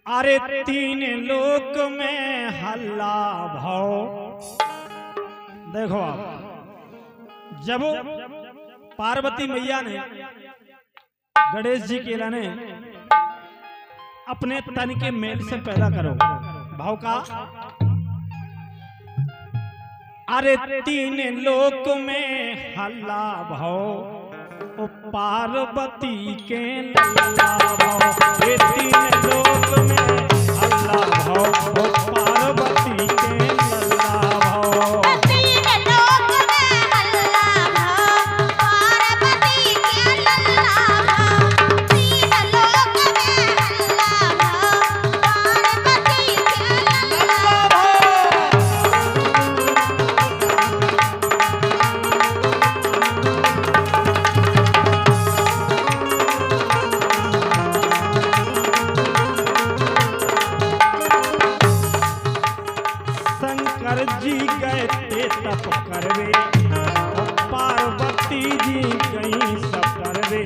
अरे तीन लोक में हल्ला भाव। देखो आप, जब पार्वती मैया ने गणेश जी के लाने अपने तन के मेल से पैदा करो भाव का। अरे तीन लोक में हल्ला भाव, ओ पार्वती के लल्ला भाव। ये तीन लोक में हल्ला भाव, ओ पार्वती के लल्ला भाव। तीन लोक में हल्ला भाव, पार्वती के लल्ला भाव। तीन लोक में हल्ला भाव, पार्वती के लल्ला भाव। शंकर जी गए ते तप करवे, पार्वती जी गई सब करवे।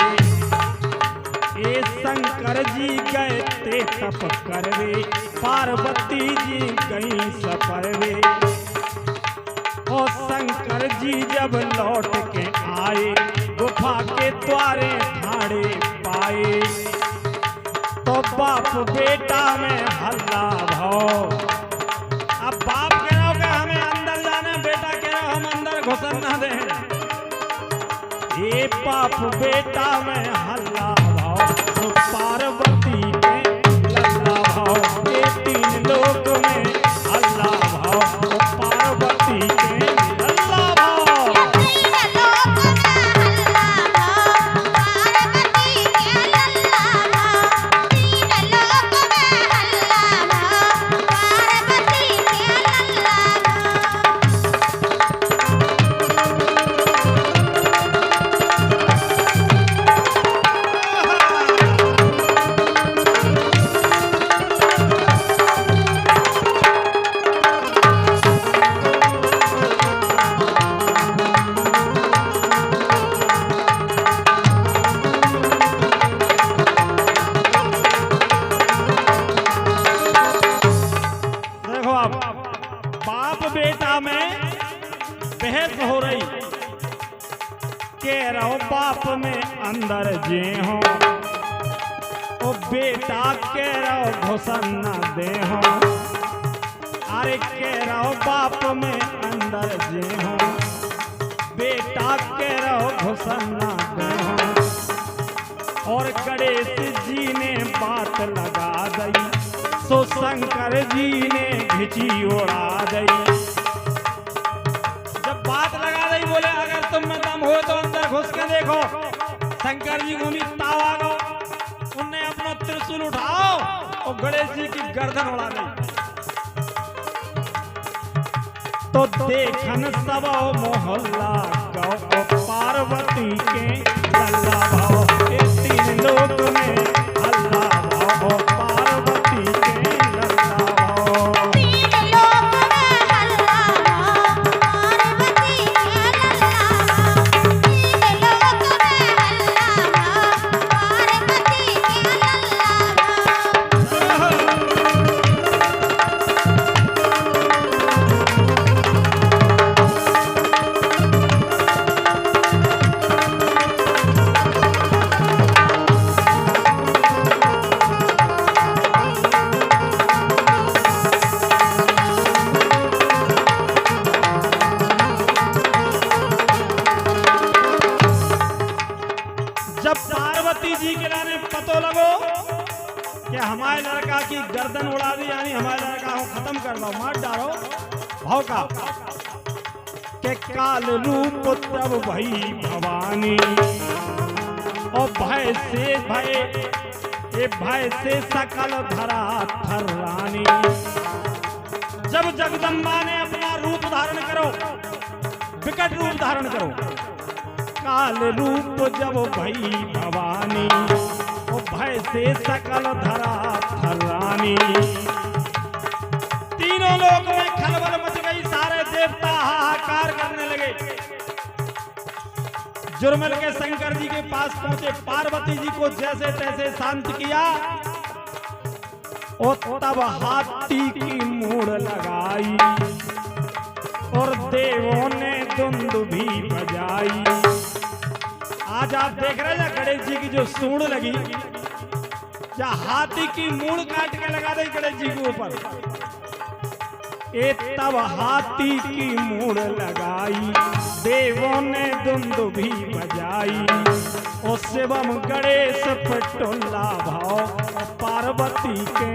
ए शंकर जी गए ते तप करवे, पार्वती जी गई सब करवे। ओ शंकर जी जब लौट के आए, गुफा के द्वारे ठाड़े पाए। तो बाप बेटा में हल्ला भाव। अब बाप कह रहा हो कि हमें अंदर जाना, बेटा कह रहा हो हम अंदर घुसन ना दें। ये बाप बेटा में हल्ला भाव, तो पार्वती के लल्ला भाव। ये तीन लोक में हल्ला भाव, तो पार्वती के लल्ला भाव। तीन लोक में हल्ला भाव, पार्वती के लल्ला भाव। तीन लोक में हल्ला भाव, पार्वती के लल्ला भाव। देखो अब बाप बेटा में बहस हो रही। कह रहो बाप में अंदर जे हो, ओ बेटा कह रहो घुसन न दे हो। अरे कह रहो बाप में अंदर जे हो, बेटा कह रहो घुसन न दे हो। और गणेश जी ने बात लगा दी, तो शंकर जी ने घिची उड़ा दी। जब बात लगा दी, बोले अगर तुम में दम हो तो अंदर घुस के देखो। शंकर जी को भी ताव आ गो, उनने अपना त्रिशूल उठाओ और गणेश जी की गर्दन उड़ा दी। तो देखन सब मोहल्ला गौ, पार्वती के लल्ला भाव। ये तीन लोक में हल्ला भाव, पार्वती के लल्ला भाव। तीन लोक में हल्ला भाव, पार्वती के लल्ला भाव। तीन लोक में हल्ला भाव, पार्वती के लल्ला भाव। जब पार्वती जी के लाने पतो लगो कि हमारे लड़का की गर्दन उड़ा दी, यानी हमारे लड़का को खत्म कर दो, मार डालो भाव का। के काल रूप तब भई भवानी, और भय से भय, ये भय से सकल धरा थर्रानी। जब जगदम्बा ने अपना रूप धारण करो, विकट रूप धारण करो, काल रूप जब भई भवानी, ओ भय से सकल धरा थर्रानी। तीनों लोक में खलबल मच गई, सारे देवता हाहाकार करने लगे। जुर्मल के शंकर जी के पास पहुंचे, पार्वती जी को जैसे तैसे शांत किया और तब हाथी की मूड़ लगाई और देवों ने दुंदुभी बजाई। आज आप देख रहे हैं गणेश जी की जो सूंड लगी, या हाथी की मूड़ काट के लगा दी गणेश जी के ऊपर। ए तब हाथी की मूड़ लगाई, देवों ने दुंदुभी बजाई। ओ शिवम गणेश पटोला भाव, पार्वती के